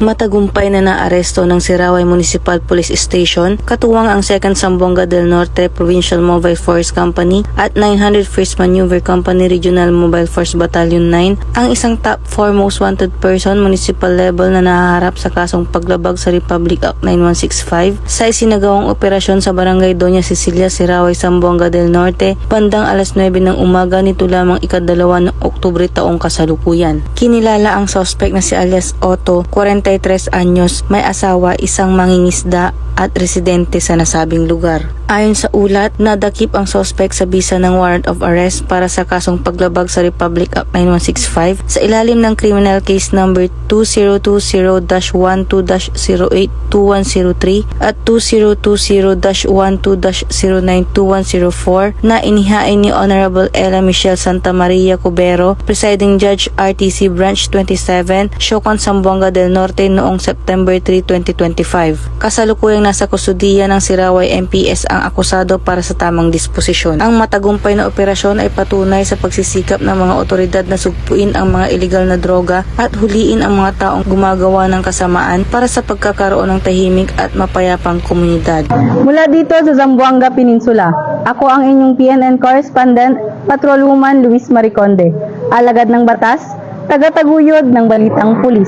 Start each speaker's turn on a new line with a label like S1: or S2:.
S1: Matagumpay na naaresto ng Siraway Municipal Police Station, katuwang ang 2nd Zamboanga del Norte Provincial Mobile Force Company at 901st Maneuver Company Regional Mobile Force Battalion 9, ang isang top 4 most wanted person municipal level na nahaharap sa kasong paglabag sa Republic Act 9165 sa isinagawang operasyon sa Barangay Doña Cecilia, Siraway, Zamboanga del Norte, bandang alas 9 ng umaga nito lamang ika-2 ng Oktubre taong kasalukuyan. Kinilala ang suspect na si alias Otto, 43 anyos, may asawa, isang mangingisda at residente sa nasabing lugar. Ayon sa ulat, nadakip ang suspect sa bisa ng warrant of arrest para sa kasong paglabag sa Republic Act 9165 sa ilalim ng criminal case number 2020-12-082103 at 2020-12-092104 na inihain ni Honorable Ella Michelle Santa Maria Cubero, Presiding Judge RTC Branch 27, Siocon, Zamboanga del Norte noong September 3, 2025. Kasalukuyang nasa kustudiya ng Siraway MPS ang akusado para sa tamang disposisyon. Ang matagumpay na operasyon ay patunay sa pagsisikap ng mga otoridad na sugpuin ang mga iligal na droga at huliin ang mga taong gumagawa ng kasamaan para sa pagkakaroon ng tahimik at mapayapang komunidad.
S2: Mula dito sa Zamboanga Peninsula, ako ang inyong PNN correspondent, Patrolwoman Luis Mariconde, alagad ng batas, tagataguyod ng balitang pulis.